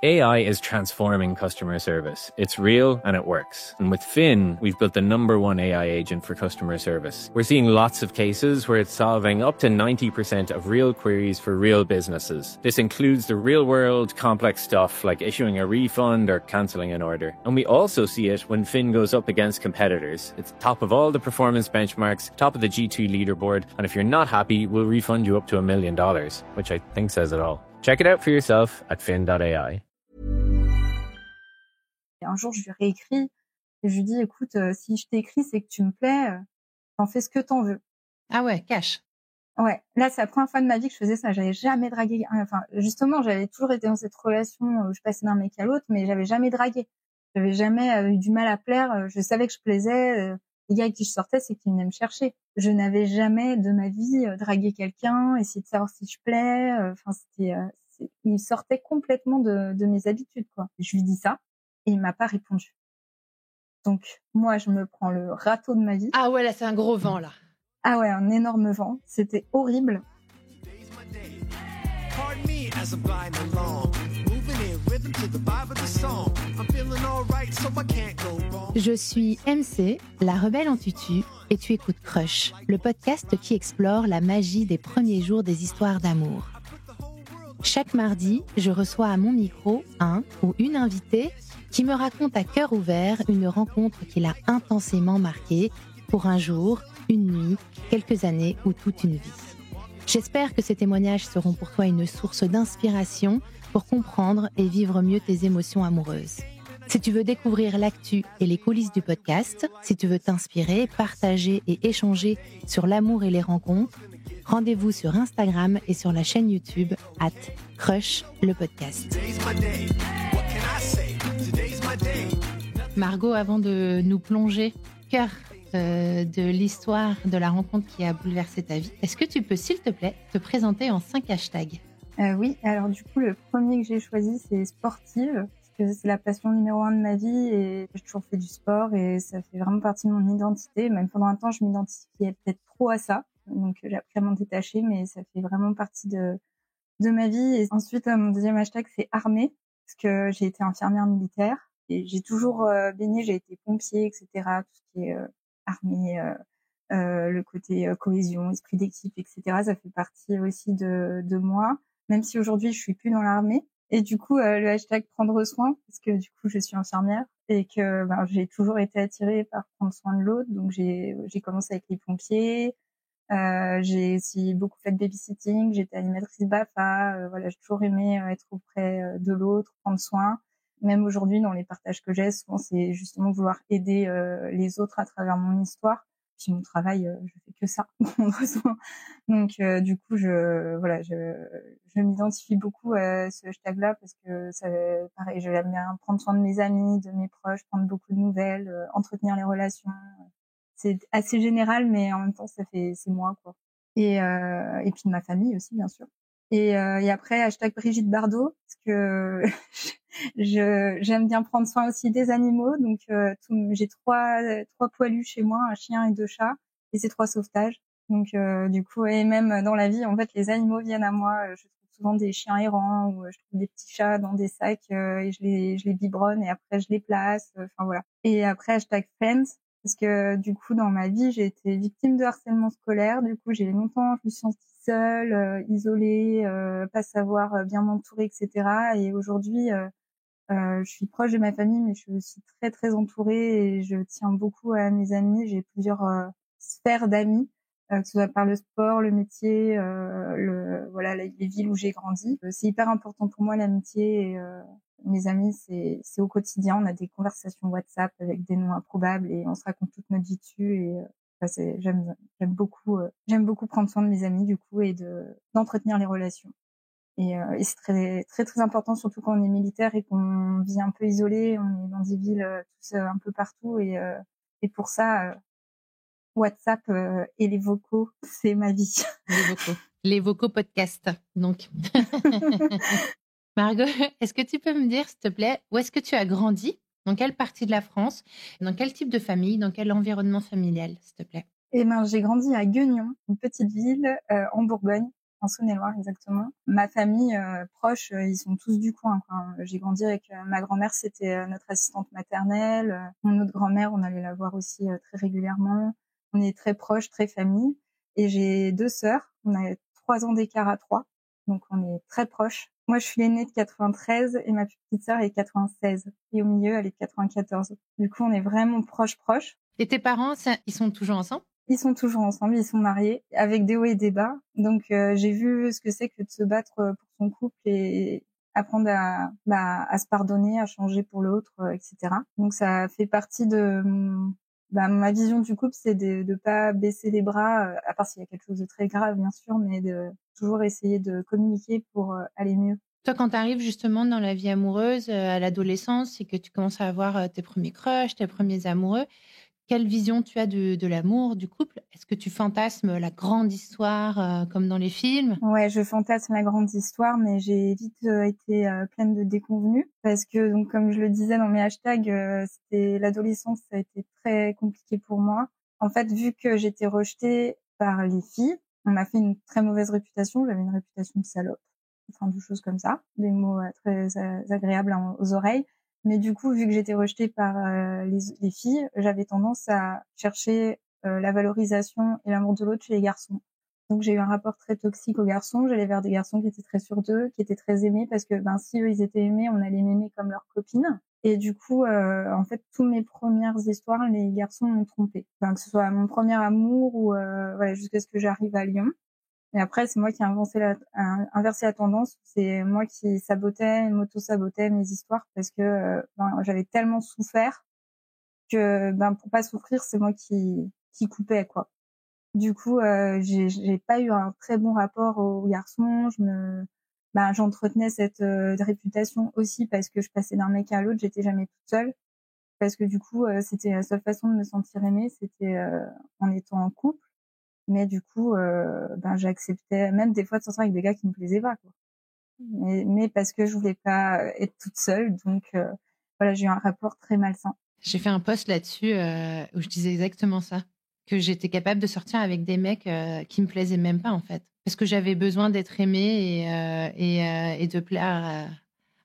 AI is transforming customer service. It's real and it works. And with Fin, we've built the #1 AI agent for customer service. We're seeing lots of cases where it's solving up to 90% of real queries for real businesses. This includes the real-world complex stuff like issuing a refund or cancelling an order. And we also see it when Fin goes up against competitors. It's top of all the performance benchmarks, top of the G2 leaderboard, and if you're not happy, we'll refund you up to $1 million, which I think says it all. Check it out for yourself at fin.ai. Et un jour, je lui réécris et je lui dis, écoute, si je t'écris, c'est que tu me plais, t'en fais ce que t'en veux. Ah ouais, cash. Ouais, là, c'est la première fois de ma vie que je faisais ça. J'avais jamais dragué. Enfin, justement, j'avais toujours été dans cette relation où je passais d'un mec à l'autre, mais j'avais jamais dragué. J'avais jamais eu du mal à plaire. Je savais que je plaisais. Les gars avec qui je sortais, c'est qu'ils venaient me chercher. Je n'avais jamais de ma vie dragué quelqu'un, essayer de savoir si je plais. Enfin, il sortait complètement de mes habitudes, quoi. Je lui dis ça. Et il m'a pas répondu. Donc, moi, je me prends le râteau de ma vie. Ah ouais, là, c'est un gros vent, là. Ah ouais, un énorme vent. C'était horrible. Je suis MC, la rebelle en tutu, et tu écoutes Crush, le podcast qui explore la magie des premiers jours des histoires d'amour. Chaque mardi, je reçois à mon micro un ou une invitée qui me raconte à cœur ouvert une rencontre qui l'a intensément marquée pour un jour, une nuit, quelques années ou toute une vie. J'espère que ces témoignages seront pour toi une source d'inspiration pour comprendre et vivre mieux tes émotions amoureuses. Si tu veux découvrir l'actu et les coulisses du podcast, si tu veux t'inspirer, partager et échanger sur l'amour et les rencontres, rendez-vous sur Instagram et sur la chaîne YouTube @Crush le podcast. Margot, avant de nous plonger au cœur de l'histoire de la rencontre qui a bouleversé ta vie, est-ce que tu peux, s'il te plaît, te présenter en 5 hashtags ? Oui, alors du coup, le premier que j'ai choisi, c'est sportive, parce que c'est la passion numéro 1 de ma vie et j'ai toujours fait du sport et ça fait vraiment partie de mon identité. Même pendant un temps, je m'identifiais peut-être trop à ça, donc j'ai appris à m'en détacher, mais ça fait vraiment partie de ma vie. Et ensuite, mon deuxième hashtag, c'est armée, parce que j'ai été infirmière militaire et j'ai toujours baigné, j'ai été pompier, etc., tout ce qui est armée, le côté cohésion, esprit d'équipe, etc., ça fait partie aussi de moi. Même si aujourd'hui je suis plus dans l'armée. Et du coup, le hashtag prendre soin, parce que du coup je suis infirmière et que j'ai toujours été attirée par prendre soin de l'autre. Donc j'ai commencé avec les pompiers. J'ai aussi beaucoup fait de babysitting. J'étais animatrice BAFA. Voilà, j'ai toujours aimé être auprès de l'autre, prendre soin. Même aujourd'hui, dans les partages que j'ai, souvent c'est justement vouloir aider les autres à travers mon histoire. Puis mon travail, je fais que ça. Donc du coup, je m'identifie beaucoup à ce hashtag-là parce que ça, pareil, j'aime bien prendre soin de mes amis, de mes proches, prendre beaucoup de nouvelles, entretenir les relations. C'est assez général, mais en même temps, c'est moi, quoi. Et puis de ma famille aussi, bien sûr. Et après, hashtag Brigitte Bardot, parce que j'aime bien prendre soin aussi des animaux. Donc, j'ai trois poilus chez moi, un chien et 2 chats, et c'est 3 sauvetages. Donc, du coup, et même dans la vie, en fait, les animaux viennent à moi. Je trouve souvent des chiens errants ou je trouve des petits chats dans des sacs et je les biberonne et après je les place. Enfin voilà. Et après, hashtag Friends. Parce que du coup, dans ma vie, j'ai été victime de harcèlement scolaire. Du coup, j'ai longtemps, je me suis sentie seule, isolée, pas savoir bien m'entourer, etc. Et aujourd'hui, je suis proche de ma famille, mais je suis très très entourée et je tiens beaucoup à mes amis. J'ai plusieurs sphères d'amis, que ce soit par le sport, le métier, les villes où j'ai grandi. C'est hyper important pour moi l'amitié. Et, mes amis, c'est au quotidien. On a des conversations WhatsApp avec des noms improbables et on se raconte toute notre vie dessus. Et j'aime beaucoup prendre soin de mes amis du coup et d'entretenir les relations. Et c'est très très très important, surtout quand on est militaire et qu'on vit un peu isolé. On est dans des villes tous un peu partout et pour ça, WhatsApp et les vocaux, c'est ma vie. Les vocaux podcast, donc. Margot, est-ce que tu peux me dire, s'il te plaît, où est-ce que tu as grandi? Dans quelle partie de la France? Dans quel type de famille? Dans quel environnement familial, s'il te plaît? J'ai grandi à Guignon, une petite ville en Bourgogne. en Saône-et-Loire exactement. Ma famille proche, ils sont tous du coin, quoi. J'ai grandi avec ma grand-mère, c'était notre assistante maternelle. Mon autre grand-mère, on allait la voir aussi très régulièrement. On est très proches, très famille. Et j'ai 2 sœurs. On a 3 ans d'écart à 3. Donc, on est très proches. Moi, je suis l'aînée de 93 et ma petite sœur est 96. Et au milieu, elle est de 94. Du coup, on est vraiment proches. Et tes parents, ils sont toujours ensemble? Ils sont toujours ensemble, ils sont mariés, avec des hauts et des bas. Donc, j'ai vu ce que c'est que de se battre pour son couple et apprendre à se pardonner, à changer pour l'autre, etc. Donc, ça fait partie de ma vision du couple, c'est de pas baisser les bras, à part s'il y a quelque chose de très grave, bien sûr, mais de toujours essayer de communiquer pour aller mieux. Toi, quand tu arrives justement dans la vie amoureuse, à l'adolescence et que tu commences à avoir tes premiers crushs, tes premiers amoureux, quelle vision tu as de l'amour, du couple? Est-ce que tu fantasmes la grande histoire comme dans les films? Ouais, je fantasme la grande histoire, mais j'ai vite été pleine de déconvenues parce que, donc, comme je le disais dans mes hashtags, c'était l'adolescence, ça a été très compliqué pour moi. En fait, vu que j'étais rejetée par les filles, on m'a fait une très mauvaise réputation. J'avais une réputation de salope, enfin de choses comme ça, des mots très agréables aux oreilles. Mais du coup, vu que j'étais rejetée par les filles, j'avais tendance à chercher la valorisation et l'amour de l'autre chez les garçons. Donc, j'ai eu un rapport très toxique aux garçons. J'allais vers des garçons qui étaient très sûrs d'eux, qui étaient très aimés parce que, si eux, ils étaient aimés, on allait m'aimer comme leur copine. Et du coup, en fait, toutes mes premières histoires, les garçons m'ont trompée. Enfin, que ce soit mon premier amour ou, voilà, jusqu'à ce que j'arrive à Lyon. Et après, c'est moi qui ai inversé la tendance. C'est moi qui m'auto-sabotais mes histoires parce que, j'avais tellement souffert que, pour pas souffrir, c'est moi qui coupais, quoi. Du coup, j'ai pas eu un très bon rapport aux garçons. J'entretenais cette réputation aussi parce que je passais d'un mec à l'autre. J'étais jamais toute seule parce que du coup, c'était la seule façon de me sentir aimée, c'était en étant en couple. Mais du coup, j'acceptais même des fois de sortir avec des gars qui me plaisaient pas, quoi. Mais parce que je voulais pas être toute seule, donc voilà, j'ai eu un rapport très malsain. J'ai fait un post là-dessus où je disais exactement ça, que j'étais capable de sortir avec des mecs qui me plaisaient même pas en fait, parce que j'avais besoin d'être aimée et de plaire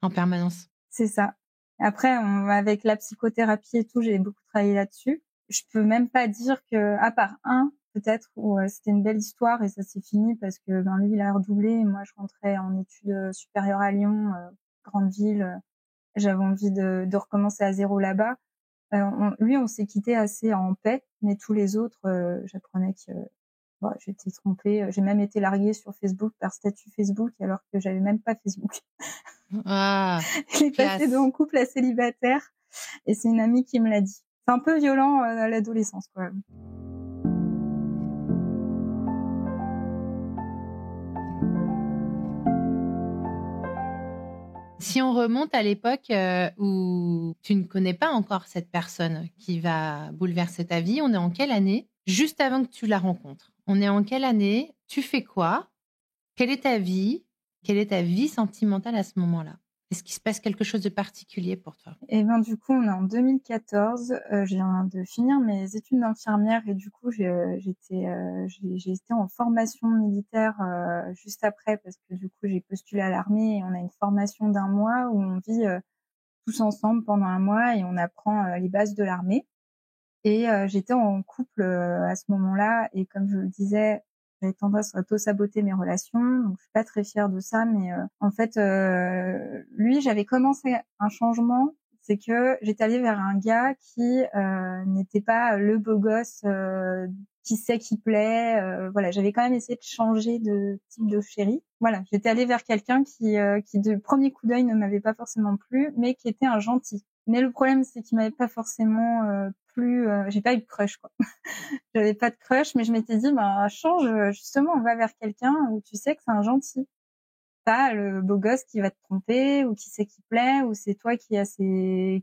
en permanence. C'est ça. Après, avec la psychothérapie et tout, j'ai beaucoup travaillé là-dessus. Je peux même pas dire que, à part un, peut-être, où c'était une belle histoire et ça s'est fini parce que lui, il a redoublé et moi, je rentrais en études supérieures à Lyon, grande ville. J'avais envie de recommencer à zéro là-bas. Lui, on s'est quitté assez en paix, mais tous les autres, j'apprenais que j'étais trompée. J'ai même été larguée sur Facebook par statut Facebook alors que j'avais même pas Facebook. Ah, Il est passé de en couple à célibataire et c'est une amie qui me l'a dit. C'est un peu violent à l'adolescence, quand même. Si on remonte à l'époque où tu ne connais pas encore cette personne qui va bouleverser ta vie, on est en quelle année? Juste avant que tu la rencontres. On est en quelle année? Tu fais quoi? Quelle est ta vie? Quelle est ta vie sentimentale à ce moment-là? Est-ce qu'il se passe quelque chose de particulier pour toi? Et du coup, on est en 2014. Je viens de finir mes études d'infirmière et du coup, j'ai été en formation militaire juste après parce que du coup, j'ai postulé à l'armée et on a une formation d'1 mois où on vit tous ensemble pendant 1 mois et on apprend les bases de l'armée. Et j'étais en couple à ce moment-là et comme je le disais, j'avais tendance à auto-saboter mes relations, donc je suis pas très fière de ça, mais en fait, lui, j'avais commencé un changement, c'est que j'étais allée vers un gars qui n'était pas le beau gosse qui sait qui plaît, voilà, j'avais quand même essayé de changer de type de chéri. Voilà, j'étais allée vers quelqu'un qui de premier coup d'œil ne m'avait pas forcément plu, mais qui était un gentil. Mais le problème, c'est qu'il m'avait pas forcément plu. J'ai pas eu de crush, quoi. J'avais pas de crush, mais je m'étais dit, change, justement, on va vers quelqu'un où tu sais que c'est un gentil. Pas le beau gosse qui va te tromper ou qui sait qui plaît ou c'est toi qui a ses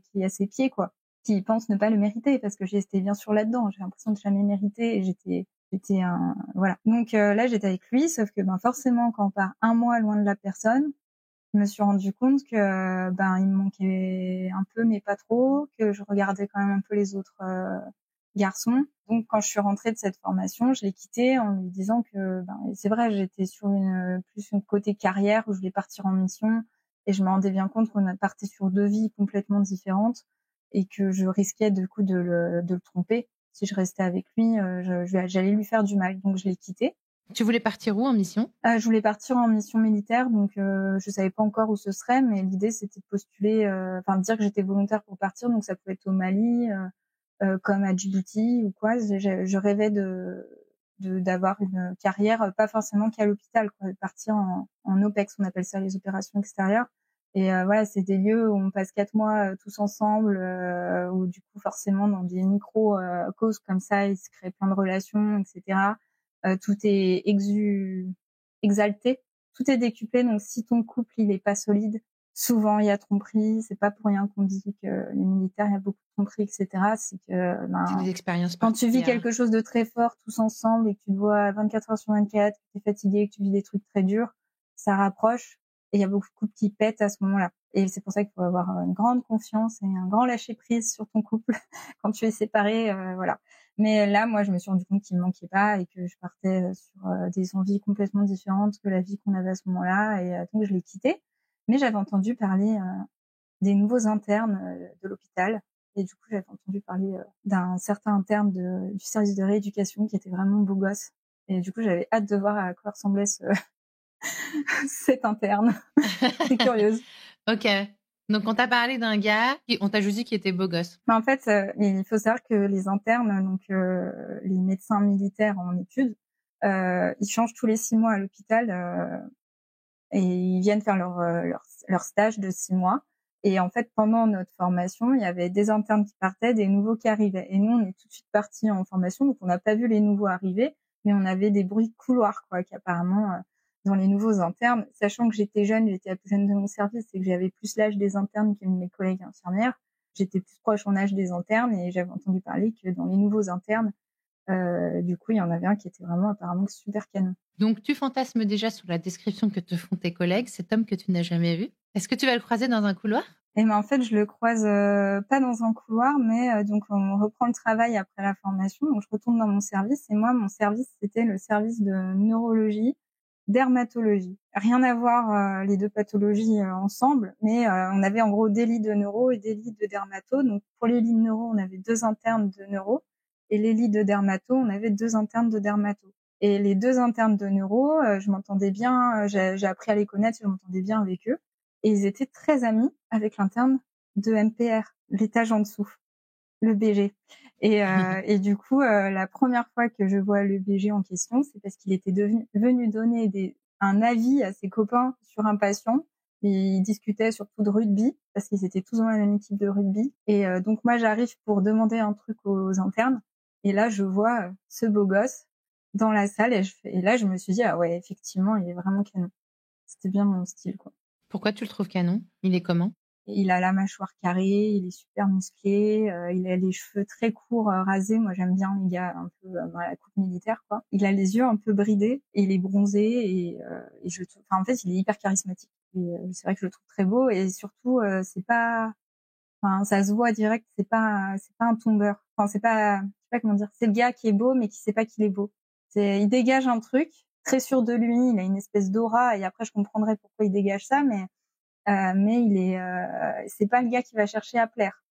pieds, quoi. Qui pense ne pas le mériter parce que j'étais bien sûr là-dedans. J'ai l'impression de jamais mériter et j'étais voilà. Donc là, j'étais avec lui, sauf que forcément, quand on part 1 mois loin de la personne, je me suis rendu compte que il me manquait un peu mais pas trop, que je regardais quand même un peu les autres garçon. Donc, quand je suis rentrée de cette formation, je l'ai quitté en lui disant que, c'est vrai, j'étais sur plus une côté carrière où je voulais partir en mission et je me rendais bien compte qu'on partait sur 2 vies complètement différentes et que je risquais du coup de le tromper. Si je restais avec lui, j'allais lui faire du mal. Donc, je l'ai quitté. Tu voulais partir où en mission? Je voulais partir en mission militaire, donc je savais pas encore où ce serait, mais l'idée c'était de postuler, de dire que j'étais volontaire pour partir, donc ça pouvait être au Mali, comme à Djibouti ou quoi. Je rêvais d'avoir une carrière, pas forcément qu'à l'hôpital, quoi, de partir en OPEX, on appelle ça les opérations extérieures. Et voilà, c'est des lieux où on passe 4 mois tous ensemble, où du coup forcément dans des micro causes comme ça, il se crée plein de relations, etc. Tout est exalté, tout est décuplé. Donc si ton couple il est pas solide, souvent il y a tromperie. C'est pas pour rien qu'on dit que les militaires il y a beaucoup de tromperie, etc. C'est que C'est des expériences quand tu vis quelque chose de très fort tous ensemble et que tu te vois 24 heures sur 24, que tu es fatigué, que tu vis des trucs très durs, ça rapproche et il y a beaucoup de couples qui pètent à ce moment-là. Et c'est pour ça qu'il faut avoir une grande confiance et un grand lâcher prise sur ton couple quand tu es séparé, voilà. Mais là, moi, je me suis rendu compte qu'il me manquait pas et que je partais sur des envies complètement différentes que la vie qu'on avait à ce moment-là. Et donc, je l'ai quitté. Mais j'avais entendu parler des nouveaux internes de l'hôpital. Et du coup, j'avais entendu parler d'un certain interne du service de rééducation qui était vraiment beau gosse. Et du coup, j'avais hâte de voir à quoi ressemblait cet interne. J'étais curieuse. Ok. Donc, on t'a parlé d'un gars, on t'a juste dit qu'il était beau gosse. En fait, il faut savoir que les internes, donc les médecins militaires en études, ils changent tous les 6 mois à l'hôpital et ils viennent faire leur stage de 6 mois. Et en fait, pendant notre formation, il y avait des internes qui partaient, des nouveaux qui arrivaient. Et nous, on est tout de suite partis en formation, donc on n'a pas vu les nouveaux arriver, mais on avait des bruits de couloir, quoi, qu'apparemment dans les nouveaux internes, sachant que j'étais jeune, j'étais la plus jeune de mon service, et que j'avais plus l'âge des internes que mes collègues infirmières. J'étais plus proche en âge des internes et j'avais entendu parler que dans les nouveaux internes, du coup, il y en avait un qui était vraiment apparemment super canon. Donc, tu fantasmes déjà sur la description que te font tes collègues, cet homme que tu n'as jamais vu. Est-ce que tu vas le croiser dans un couloir? Et en fait, je le croise pas dans un couloir, mais donc on reprend le travail après la formation. Donc je retourne dans mon service et moi, mon service, c'était le service de neurologie, dermatologie. Rien à voir les deux pathologies ensemble, mais on avait en gros des lits de neuro et des lits de dermato. Donc pour les lits de neuro, on avait 2 internes de neuro et les lits de dermato, on avait 2 internes de dermato. Et les 2 internes de neuro, je m'entendais bien, j'ai appris à les connaître, je m'entendais bien avec eux. Et ils étaient très amis avec l'interne de MPR, l'étage en dessous, le BG. Et du coup, la première fois que je vois le BG en question, c'est parce qu'il était venu donner un avis à ses copains sur un patient. Ils discutaient surtout de rugby, parce qu'ils étaient tous dans la même équipe de rugby. Et donc moi, j'arrive pour demander un truc aux internes. Et là, je vois ce beau gosse dans la salle. Et là, je me suis dit, ah ouais, effectivement, il est vraiment canon. C'était bien mon style, quoi. Pourquoi tu le trouves canon? Il est comment? Il a la mâchoire carrée, il est super musclé, il a les cheveux très courts, rasés. Moi, j'aime bien les gars un peu dans la coupe militaire, quoi. Il a les yeux un peu bridés et il est bronzé et je trouve, en fait, il est hyper charismatique. Et c'est vrai que je le trouve très beau et surtout, c'est pas, ça se voit direct, c'est pas un tombeur. C'est pas, je sais pas comment dire. C'est le gars qui est beau mais qui sait pas qu'il est beau. Il dégage un truc, très sûr de lui, il a une espèce d'aura et après je comprendrai pourquoi il dégage ça, mais il est, c'est pas le gars qui va chercher à plaire.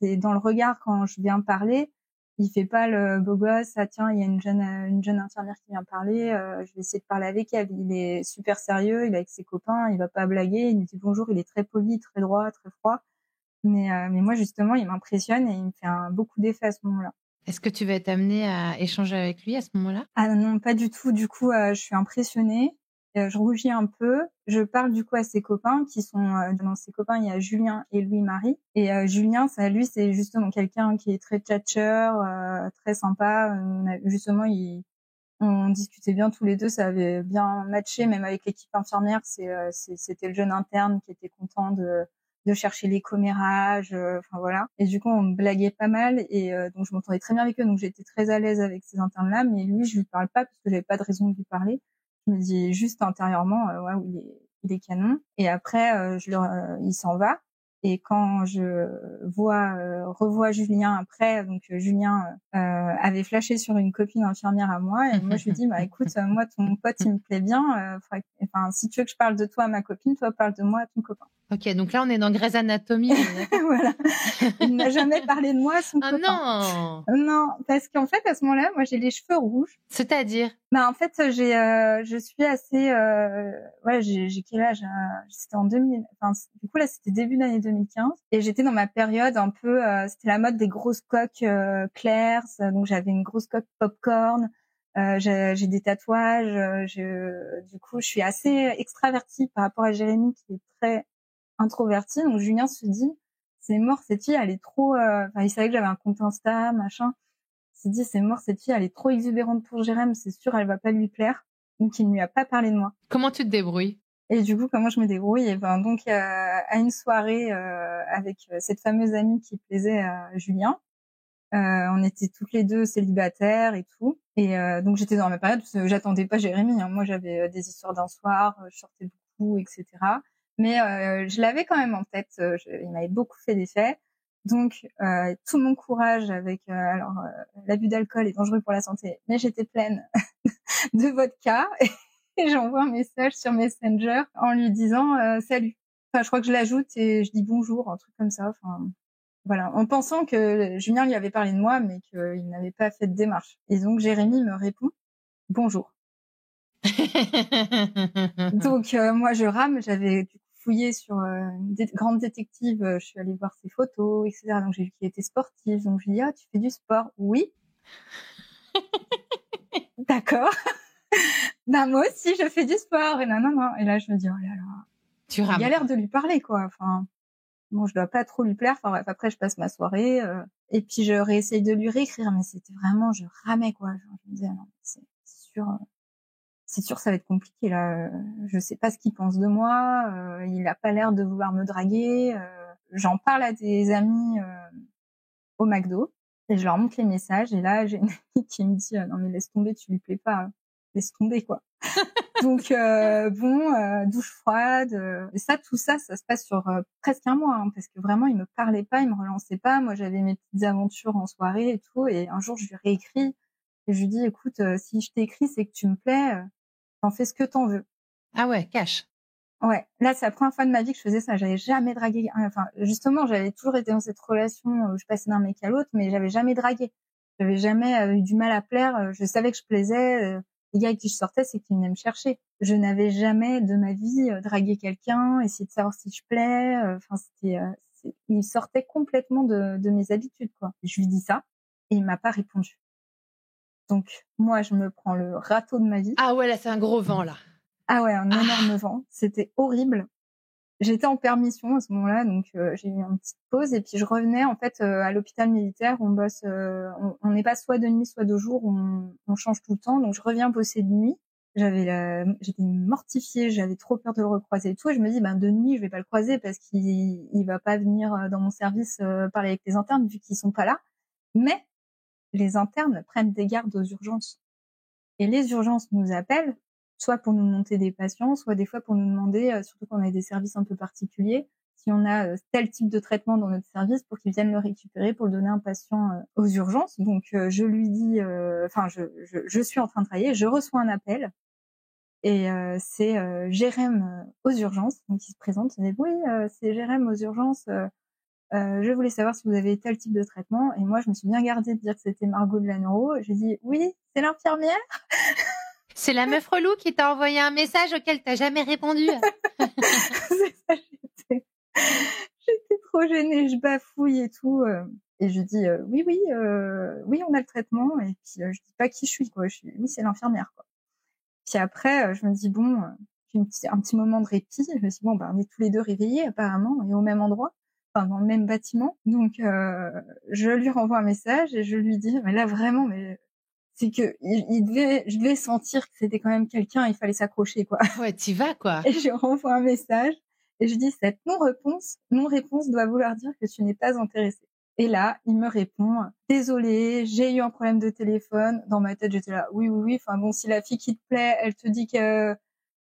C'est dans le regard quand je viens parler, il fait pas le beau gosse. Ah tiens, il y a une jeune infirmière qui vient parler, je vais essayer de parler avec elle. Il est super sérieux, il est avec ses copains, il va pas blaguer, il nous dit bonjour, il est très poli, très droit, très froid. Mais moi justement, il m'impressionne et il me fait beaucoup d'effet à ce moment-là. Est-ce que tu vas être amenée à échanger avec lui à ce moment-là? Ah non, pas du tout. Du coup, je suis impressionnée. Je rougis un peu. Je parle du coup à ses copains qui sont dans ses copains, il y a Julien et Louis-Marie. Et Julien, lui, c'est justement quelqu'un qui est très tchatcheur, très sympa. Justement, on discutait bien tous les deux, ça avait bien matché, même avec l'équipe infirmière. C'était le jeune interne qui était content de chercher les commérages, enfin voilà. Et du coup, on blaguait pas mal et donc je m'entendais très bien avec eux, donc j'étais très à l'aise avec ces internes-là. Mais lui, je lui parle pas parce que j'avais pas de raison de lui parler. Je me dis juste intérieurement, ouais, il est canon. Et après, il s'en va. Et quand je revois Julien après, donc Julien avait flashé sur une copine infirmière à moi, et moi je lui dis bah écoute, moi ton pote il me plaît bien, si tu veux que je parle de toi à ma copine, toi parle de moi à ton copain. Ok, donc là on est dans Grey's Anatomy. Voilà. Il n'a jamais parlé de moi à son copain. Ah non. Non, parce qu'en fait à ce moment-là, moi j'ai les cheveux rouges. C'est-à-dire? Bah en fait je suis assez j'ai quel âge, c'était en 2000, du coup là c'était début d'année 2015 et j'étais dans ma période un peu c'était la mode des grosses coques claires, donc j'avais une grosse coque popcorn, j'ai des tatouages, du coup je suis assez extravertie par rapport à Jérémy qui est très introverti. Donc Julien se dit c'est mort cette fille, elle est trop il savait que j'avais un compte Insta machin. Il s'est dit, c'est mort, cette fille, elle est trop exubérante pour Jérém, c'est sûr, elle va pas lui plaire. Donc, il ne lui a pas parlé de moi. Comment tu te débrouilles? Et du coup, comment je me débrouille? Et donc, à une soirée, avec cette fameuse amie qui plaisait à Julien, on était toutes les deux célibataires et tout. Et donc, j'étais dans ma période, parce que j'attendais pas Jérémy, hein. Moi, j'avais des histoires d'un soir, je sortais beaucoup, etc. Mais je l'avais quand même en tête, il m'avait beaucoup fait d'effet. Donc, tout mon courage avec l'abus d'alcool est dangereux pour la santé, mais j'étais pleine de vodka et j'envoie un message sur Messenger en lui disant salut. Enfin, je crois que je l'ajoute et je dis bonjour, un truc comme ça. Enfin, voilà, en pensant que Julien lui avait parlé de moi, mais qu'il n'avait pas fait de démarche. Et donc Jérémy me répond bonjour. Donc moi je rame, j'avais du coup fouillé sur une grande détective, je suis allée voir ses photos, etc. Donc j'ai vu qu'il était sportif, donc je lui dis ah tu fais du sport? Oui. D'accord. Bah moi aussi je fais du sport et non. Et là je me dis oh là là. Tu rames. Il a l'air de lui parler quoi. Enfin bon je dois pas trop lui plaire. Enfin bref après je passe ma soirée et puis je réessaye de lui réécrire mais c'était vraiment je ramais quoi. Genre, je me disais non c'est sûr. C'est sûr, ça va être compliqué là. Je sais pas ce qu'il pense de moi. Il a pas l'air de vouloir me draguer. J'en parle à des amis au McDo et je leur montre les messages. Et là, j'ai une amie qui me dit non mais laisse tomber, tu lui plais pas, hein. Laisse tomber quoi. Donc douche froide. Et tout ça se passe sur presque un mois hein, parce que vraiment il me parlait pas, il me relançait pas. Moi j'avais mes petites aventures en soirée et tout. Et un jour je lui réécris et je lui dis écoute si je t'écris c'est que tu me plais. T'en fais ce que t'en veux. Ah ouais, cash. Ouais, là c'est la première fois de ma vie que je faisais ça. J'avais jamais dragué. Enfin, justement, j'avais toujours été dans cette relation où je passais d'un mec à l'autre, mais j'avais jamais dragué. J'avais jamais eu du mal à plaire. Je savais que je plaisais. Les gars avec qui je sortais, c'est qu'ils venaient me chercher. Je n'avais jamais de ma vie dragué quelqu'un, essayer de savoir si je plais. Enfin, il sortait complètement de mes habitudes, quoi. Je lui dis ça et il m'a pas répondu. Donc moi, je me prends le râteau de ma vie. Ah ouais, là c'est un gros vent là. Ah ouais, un énorme vent. C'était horrible. J'étais en permission à ce moment-là, donc j'ai eu une petite pause et puis je revenais en fait à l'hôpital militaire. On bosse, on n'est pas soit de nuit soit de jour, on change tout le temps. Donc je reviens bosser de nuit. J'étais mortifiée, j'avais trop peur de le recroiser et tout. Et je me dis de nuit je vais pas le croiser parce qu'il va pas venir dans mon service parler avec les internes vu qu'ils sont pas là. Mais les internes prennent des gardes aux urgences et les urgences nous appellent. Soit pour nous monter des patients, soit des fois pour nous demander, surtout quand on a des services un peu particuliers, si on a tel type de traitement dans notre service pour qu'ils viennent le récupérer pour le donner à un patient aux urgences. Donc je lui dis, je suis en train de travailler, je reçois un appel et c'est Jérém aux urgences, donc il se présente, il dit oui, c'est Jérém aux urgences. Je voulais savoir si vous avez tel type de traitement. Et moi, je me suis bien gardée de dire que c'était Margot de la neuro. J'ai dit oui, c'est l'infirmière. C'est la meuf relou qui t'a envoyé un message auquel t'as jamais répondu. C'est ça, j'étais trop gênée, je bafouille et tout. Et je dis oui, on a le traitement. Et puis je dis pas qui je suis, quoi. Oui, c'est l'infirmière, quoi. Puis après, je me dis bon, j'ai un petit moment de répit. Je me dis bon, on est tous les deux réveillés apparemment et au même endroit, enfin dans le même bâtiment. Donc je lui renvoie un message et je lui dis mais là vraiment, mais c'est que je devais sentir que c'était quand même quelqu'un, il fallait s'accrocher, quoi. Ouais, t'y vas, quoi. Et je renvoie un message et je dis cette non-réponse doit vouloir dire que tu n'es pas intéressé. Et là, il me répond désolé, j'ai eu un problème de téléphone. Dans ma tête, j'étais là oui. Enfin bon, si la fille qui te plaît, elle te dit que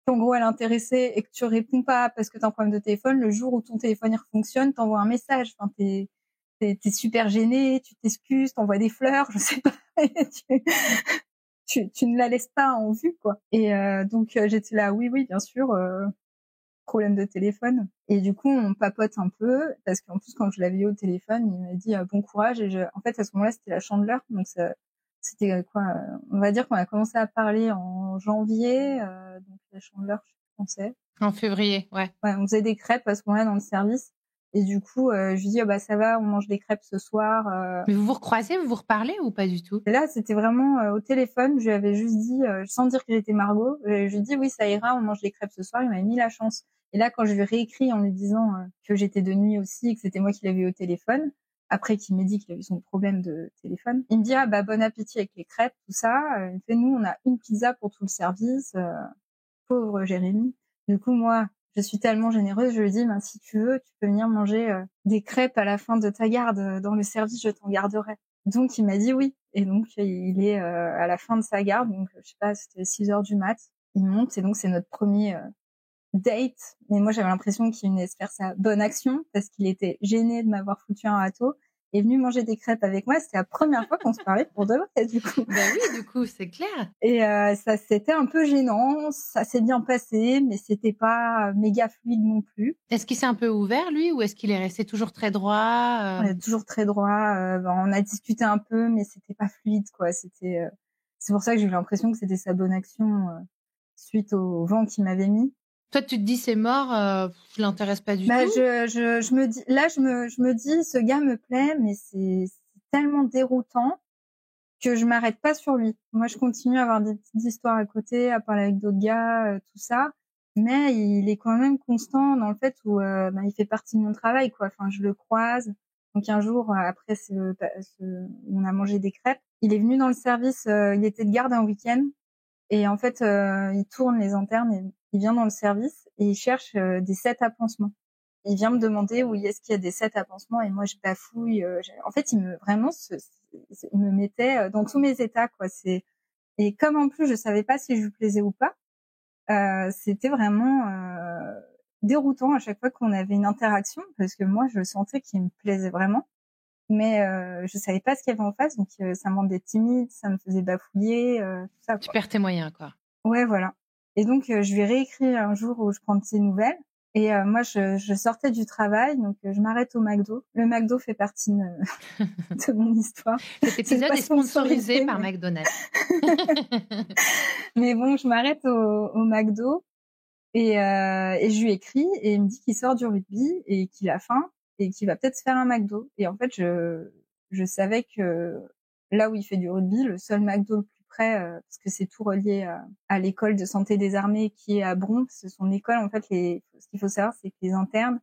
qu'en gros elle est intéressée et que tu réponds pas parce que t'as un problème de téléphone, le jour où ton téléphone il fonctionne, t'envoies un message. Enfin, t'es super gêné, tu t'excuses, t'envoies des fleurs, je sais pas. tu ne la laisses pas en vue, quoi. Et donc j'étais là, oui, bien sûr, problème de téléphone. Et du coup, on papote un peu parce qu'en plus, quand je l'avais eu au téléphone, il m'a dit bon courage. Et en fait, à ce moment-là, c'était la Chandeleur, donc c'était quoi on va dire qu'on a commencé à parler en janvier, donc la Chandeleur, je pensais. En février, ouais. Ouais, on faisait des crêpes à ce moment-là dans le service. Et du coup, je lui dis bah ça va, on mange des crêpes ce soir. Mais vous vous recroisez, vous vous reparlez ou pas du tout? Et là, c'était vraiment au téléphone. Je lui avais juste dit, sans dire que j'étais Margot, je lui ai dit oui, ça ira, on mange des crêpes ce soir. Il m'avait mis la chance. Et là, quand je lui ai réécrit en lui disant que j'étais de nuit aussi et que c'était moi qui l'avais eu au téléphone, après qu'il m'ait dit qu'il avait son problème de téléphone, il me dit ah bah bon appétit avec les crêpes, tout ça. Il me fait nous, on a une pizza pour tout le service. Pauvre Jérémy. Du coup, moi, je suis tellement généreuse, je lui dis ben si tu veux, tu peux venir manger des crêpes à la fin de ta garde dans le service, je t'en garderai. Donc il m'a dit oui. Et donc il est à la fin de sa garde, donc je sais pas, c'était 6h du mat. Il monte et donc c'est notre premier date. Mais moi j'avais l'impression qu'il venait se faire sa bonne action parce qu'il était gêné de m'avoir foutu un râteau. Est venu manger des crêpes avec moi. C'était la première fois qu'on se parlait pour de vrai, du coup. Ben oui, du coup, c'est clair. Et ça, c'était un peu gênant. Ça s'est bien passé, mais c'était pas méga fluide non plus. Est-ce qu'il s'est un peu ouvert, lui, ou est-ce qu'il est resté toujours très droit On est toujours très droit. On a discuté un peu, mais c'était pas fluide, quoi. C'était, c'est pour ça que j'ai eu l'impression que c'était sa bonne action suite au vent qu'il m'avait mis. Toi, tu te dis c'est mort, je l'intéresse pas du tout. Je me dis, là, je me dis, ce gars me plaît, mais c'est tellement déroutant que je m'arrête pas sur lui. Moi, je continue à avoir des petites histoires à côté, à parler avec d'autres gars, tout ça. Mais il est quand même constant dans le fait où il fait partie de mon travail, quoi. Enfin, je le croise. Donc un jour, après on a mangé des crêpes, il est venu dans le service, il était de garde un week-end. Et en fait, il tourne les internes et il vient dans le service et il cherche des sets à pansement. Il vient me demander où est-ce qu'il y a des sets à pansement et moi je bafouille. En fait, il me mettait dans tous mes états, quoi. Et comme en plus je savais pas si je lui plaisais ou pas, c'était vraiment déroutant à chaque fois qu'on avait une interaction parce que moi je sentais qu'il me plaisait vraiment, mais je savais pas ce qu'il y avait en face, donc ça me rendait timide, ça me faisait bafouiller, tout ça, quoi. Tu perds tes moyens, quoi. Ouais, voilà. Et donc je lui ai réécrit un jour où je prends de ses nouvelles. Et moi, je sortais du travail, donc je m'arrête au McDo. Le McDo fait partie de mon histoire. Cet épisode est sponsorisé par McDonald's. Mais bon, je m'arrête au McDo et je lui écris et il me dit qu'il sort du rugby et qu'il a faim et qu'il va peut-être se faire un McDo. Et en fait, je savais que là où il fait du rugby, le seul McDo le plus près, parce que c'est tout relié à l'école de santé des armées qui est à Bron, parce que son école, en fait, ce qu'il faut savoir, c'est que les internes,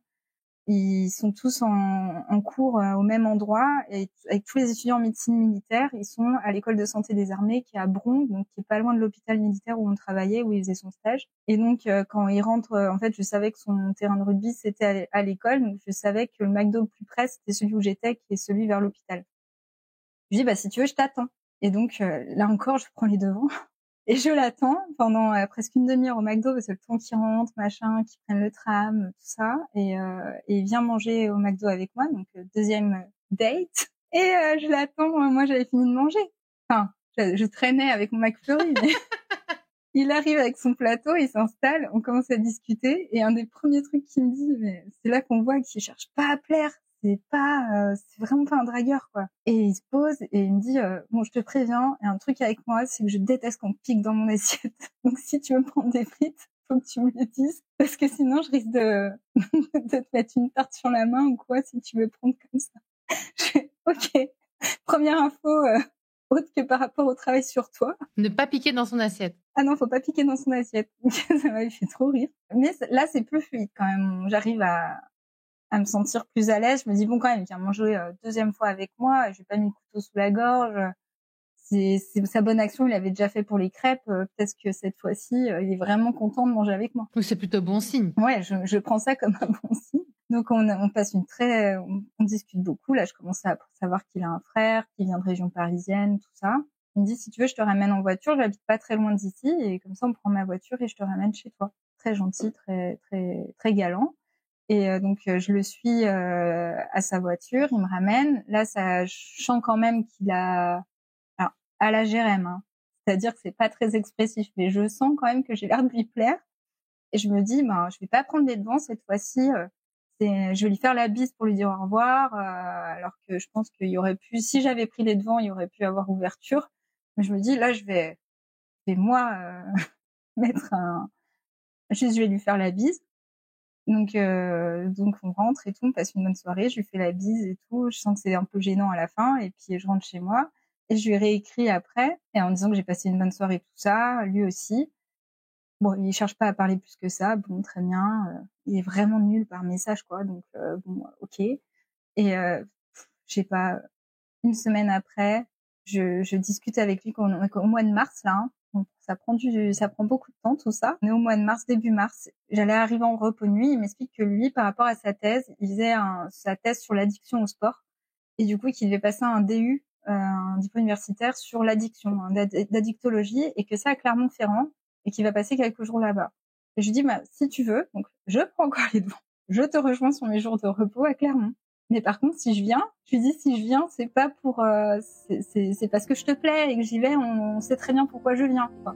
ils sont tous en cours au même endroit, et avec tous les étudiants en médecine militaire, ils sont à l'école de santé des armées qui est à Bron, donc qui est pas loin de l'hôpital militaire où on travaillait, où il faisait son stage. Et donc quand il rentre, en fait, je savais que son terrain de rugby c'était à l'école, donc je savais que le McDo le plus près c'était celui où j'étais, qui est celui vers l'hôpital. Je dis bah si tu veux, je t'attends. Et donc là encore, je prends les devants. Et je l'attends pendant presque une demi-heure au McDo parce que le temps qu'il rentre, machin, qu'il prenne le tram, tout ça. Et il vient manger au McDo avec moi, donc deuxième date. Et je l'attends, moi j'avais fini de manger. Enfin, je traînais avec mon McFlurry, mais il arrive avec son plateau, il s'installe, on commence à discuter. Et un des premiers trucs qu'il me dit, mais c'est là qu'on voit qu'il cherche pas à plaire. C'est vraiment pas un dragueur, quoi. Et il se pose et il me dit bon, je te préviens, il y a un truc avec moi, c'est que je déteste qu'on pique dans mon assiette. Donc si tu veux me prendre des frites, faut que tu me le dises parce que sinon je risque de te mettre une tarte sur la main ou quoi si tu veux prendre comme ça. Je fais OK. Première info autre que par rapport au travail sur toi. Ne pas piquer dans son assiette. Ah non, faut pas piquer dans son assiette. Ça m'a fait trop rire. Mais là c'est plus fluide quand même. J'arrive à me sentir plus à l'aise. Je me dis bon, quand même, il vient manger deuxième fois avec moi, je vais pas mis le couteau sous la gorge. C'est sa bonne action, il avait déjà fait pour les crêpes, peut-être que cette fois-ci il est vraiment content de manger avec moi. Oui, c'est plutôt bon signe. Ouais, je prends ça comme un bon signe. Donc on passe on discute beaucoup. Là, je commence à savoir qu'il a un frère qui vient de région parisienne, tout ça. Il me dit, si tu veux, je te ramène en voiture, j'habite pas très loin d'ici, et comme ça, on prend ma voiture et je te ramène chez toi. Très gentil, très, très, très galant. Et donc, je le suis à sa voiture, il me ramène. Là, je sens quand même qu'il a... Alors, à la Jérém, hein. C'est-à-dire que c'est pas très expressif, mais je sens quand même que j'ai l'air de lui plaire. Et je me dis, je vais pas prendre les devants cette fois-ci. Je vais lui faire la bise pour lui dire au revoir, alors que je pense qu'il y aurait pu, si j'avais pris les devants, il y aurait pu avoir ouverture. Mais je me dis, là, je vais moi mettre juste, je vais lui faire la bise. Donc on rentre et tout, on passe une bonne soirée, je lui fais la bise et tout. Je sens que c'est un peu gênant à la fin, et puis je rentre chez moi et je lui réécris après, et en disant que j'ai passé une bonne soirée, tout ça, lui aussi. Bon, il cherche pas à parler plus que ça. Bon, très bien. Il est vraiment nul par message, quoi. Donc bon, ok. Et je sais pas. Une semaine après, je discute avec lui au mois de mars là. Hein. Donc, ça prend beaucoup de temps tout ça. On est au mois de mars, début mars. J'allais arriver en repos de nuit. Il m'explique que lui, par rapport à sa thèse, il faisait sa thèse sur l'addiction au sport, et du coup qu'il devait passer un DU, un diplôme universitaire sur l'addiction, d'addictologie, et que ça à Clermont-Ferrand, et qu'il va passer quelques jours là-bas. Et je lui dis, si tu veux, donc je prends encore les devants, je te rejoins sur mes jours de repos à Clermont. Mais par contre, si je viens, je lui dis, si je viens, c'est pas pour, c'est parce que je te plais et que j'y vais, on sait très bien pourquoi je viens, quoi.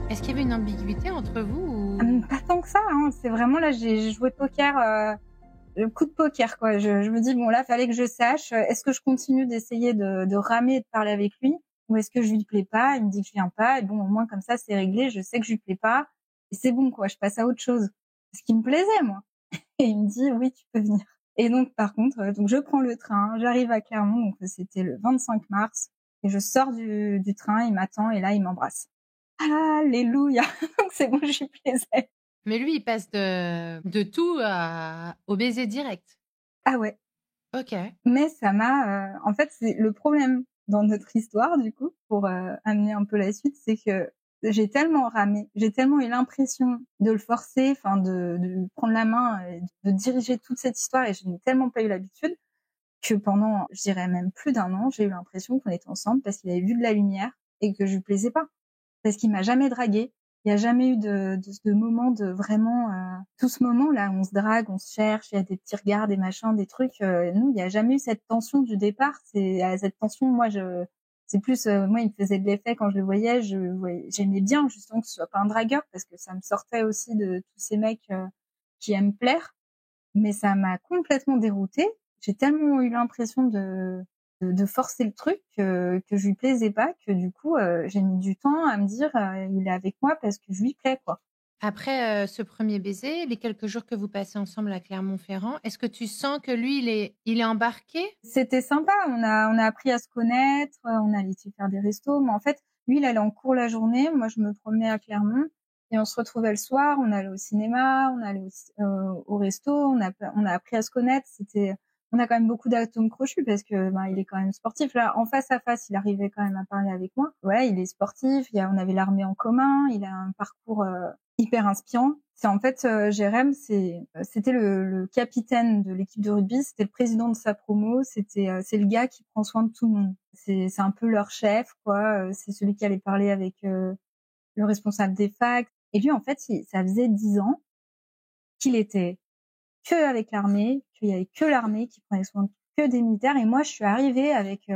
Est-ce qu'il y avait une ambiguïté entre vous ou... Pas tant que ça, hein. C'est vraiment là, j'ai joué poker, le coup de poker, quoi. Je me dis, bon, là, fallait que je sache, est-ce que je continue d'essayer de ramer et de parler avec lui, ou est-ce que je lui plais pas? Il me dit que je viens pas, et bon, au moins, comme ça, c'est réglé, je sais que je lui plais pas, et c'est bon, quoi, je passe à autre chose. Ce qui me plaisait, moi. Et il me dit, oui, tu peux venir. Et donc, par contre, donc je prends le train, j'arrive à Clermont, donc c'était le 25 mars, et je sors du train, il m'attend, et là, il m'embrasse. Alléluia! Donc c'est bon, je lui plaisais. Mais lui, il passe de tout au baiser direct. Ah ouais. Ok. Mais ça m'a... en fait, c'est le problème dans notre histoire, du coup, pour amener un peu la suite, c'est que j'ai tellement ramé, j'ai tellement eu l'impression de le forcer, enfin de prendre la main, et de diriger toute cette histoire, et je n'ai tellement pas eu l'habitude que pendant, je dirais même plus d'1 an, j'ai eu l'impression qu'on était ensemble parce qu'il avait vu de la lumière et que je lui plaisais pas. Parce qu'il m'a jamais draguée. Il y a jamais eu de moment de vraiment, tout ce moment-là, on se drague, on se cherche, il y a des petits regards, des machins, des trucs. Nous, il y a jamais eu cette tension du départ. Cette tension, moi, c'est plus, moi, il me faisait de l'effet quand je le voyais. J'aimais bien justement que ce soit pas un dragueur, parce que ça me sortait aussi de tous ces mecs qui aiment plaire. Mais ça m'a complètement déroutée. J'ai tellement eu l'impression de forcer le truc que je lui plaisais pas, que du coup j'ai mis du temps à me dire il est avec moi parce que je lui plais, quoi. Après ce premier baiser, les quelques jours que vous passez ensemble à Clermont-Ferrand, est-ce que tu sens que lui, il est embarqué? C'était sympa, on a appris à se connaître, on allait faire des restos, mais en fait lui il allait en cours la journée, moi je me promenais à Clermont, et on se retrouvait le soir, on allait au cinéma, on allait au resto, on a appris à se connaître. On a quand même beaucoup d'atomes crochus parce que il est quand même sportif. Là, en face à face, il arrivait quand même à parler avec moi. Ouais, il est sportif. On avait l'armée en commun. Il a un parcours hyper inspirant. C'est en fait Jérém, c'était le capitaine de l'équipe de rugby. C'était le président de sa promo. C'est le gars qui prend soin de tout le monde. C'est un peu leur chef, quoi. C'est celui qui allait parler avec le responsable des facs. Et lui, en fait, ça faisait 10 ans qu'il était que avec l'armée, qu'il y avait que l'armée qui prenait soin que des militaires. Et moi, je suis arrivée avec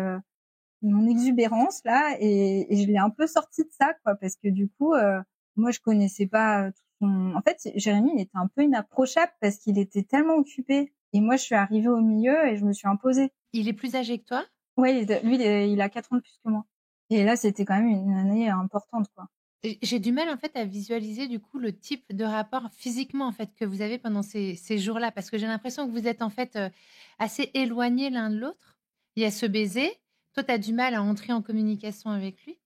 mon exubérance là, et je l'ai un peu sorti de ça, quoi, parce que du coup, moi, je connaissais pas tout son... En fait, Jérémy, il était un peu inapprochable parce qu'il était tellement occupé. Et moi, je suis arrivée au milieu et je me suis imposée. Il est plus âgé que toi? Ouais, lui, il a 4 ans de plus que moi. Et là, c'était quand même une année importante, quoi. J'ai du mal en fait à visualiser du coup le type de rapport physiquement en fait que vous avez pendant ces jours-là, parce que j'ai l'impression que vous êtes en fait assez éloignés l'un de l'autre. Il y a ce baiser, toi tu as du mal à entrer en communication avec lui,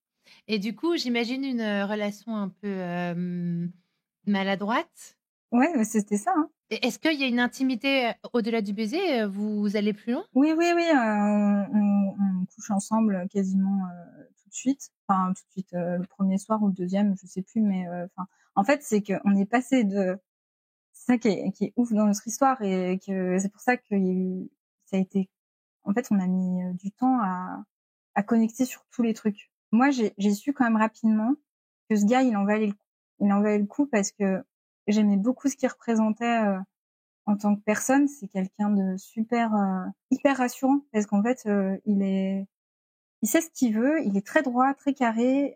et du coup j'imagine une relation un peu maladroite. Ouais, mais c'était ça, hein. Et est-ce qu'il y a une intimité au-delà du baiser, vous allez plus loin? Oui, on couche ensemble quasiment tout de suite. Enfin, tout de suite, le premier soir ou le deuxième, je sais plus, mais en fait, c'est qu'on est passé de... C'est ça qui est ouf dans notre histoire et que c'est pour ça que ça a été... En fait, on a mis du temps à connecter sur tous les trucs. Moi, j'ai su quand même rapidement que ce gars, il en valait le coup. Il en valait le coup parce que j'aimais beaucoup ce qu'il représentait en tant que personne. C'est quelqu'un de super, hyper rassurant parce qu'en fait, il sait ce qu'il veut, il est très droit, très carré,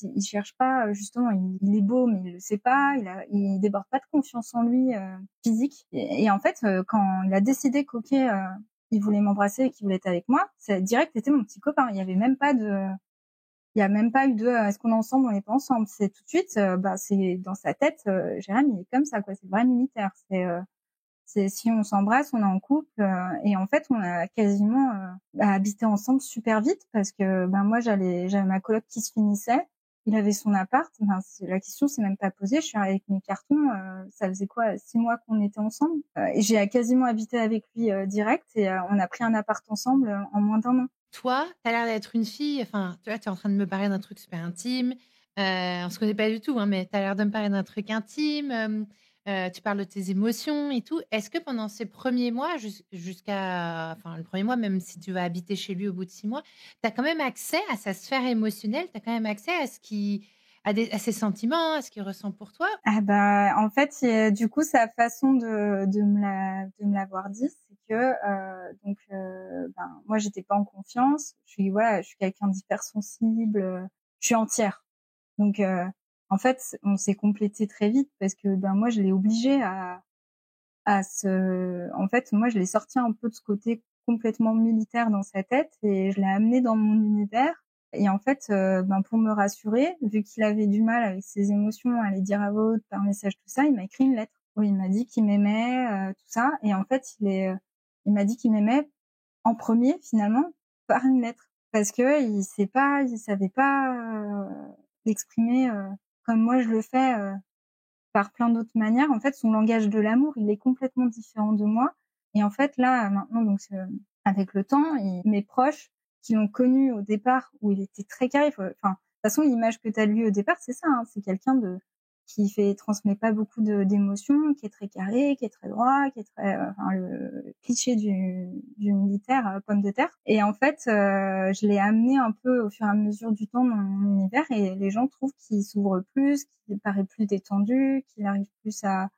il cherche pas justement, il est beau mais il le sait pas, il déborde pas de confiance en lui physique et en fait quand il a décidé qu'OK il voulait m'embrasser et qu'il voulait être avec moi, c'est direct c'était mon petit copain, il y a même pas eu de est-ce qu'on est ensemble, on n'est pas ensemble, c'est tout de suite c'est dans sa tête Jérém il est comme ça quoi, c'est le vrai militaire, c'est si on s'embrasse, on est en couple et en fait on a quasiment habité ensemble super vite parce que moi j'avais ma coloc qui se finissait, il avait son appart, la question s'est même pas posée, je suis arrivée avec mes cartons, ça faisait quoi 6 mois qu'on était ensemble et j'ai quasiment habité avec lui direct et on a pris un appart ensemble en moins d'1 an. Toi, tu as l'air d'être une fille, enfin, tu vois, tu es en train de me parler d'un truc super intime. On se connaît pas du tout, hein, mais tu as l'air de me parler d'un truc intime. Tu parles de tes émotions et tout. Est-ce que pendant ces premiers mois, jusqu'à, enfin, le premier mois, même si tu vas habiter chez lui au bout de 6 mois, tu as quand même accès à sa sphère émotionnelle, tu as quand même accès à à ses sentiments, à ce qu'il ressent pour toi? En fait, du coup, sa façon de me l'avoir dit, c'est que moi, j'étais pas en confiance. Je suis quelqu'un d'hypersensible. Je suis entière. Donc, en fait, on s'est complété très vite parce que moi, je l'ai obligé En fait, moi, je l'ai sorti un peu de ce côté complètement militaire dans sa tête et je l'ai amené dans mon univers. Et en fait, pour me rassurer, vu qu'il avait du mal avec ses émotions à les dire à voix haute par message, tout ça, il m'a écrit une lettre où il m'a dit qu'il m'aimait, tout ça. Et en fait, il m'a dit qu'il m'aimait en premier, finalement, par une lettre. Parce que il savait pas l'exprimer comme moi je le fais par plein d'autres manières. En fait, son langage de l'amour, il est complètement différent de moi. Et en fait, là, maintenant, donc, avec le temps, mes proches qui l'ont connu au départ, où il était très carré, enfin, de toute façon, l'image que tu as de lui au départ, c'est ça, hein, c'est quelqu'un qui transmet pas beaucoup d'émotions, qui est très carré, qui est très droit, qui est très, le cliché du militaire pomme de terre. Et en fait, je l'ai amené un peu au fur et à mesure du temps dans mon univers et les gens trouvent qu'il s'ouvre plus, qu'il paraît plus détendu, qu'il arrive plus à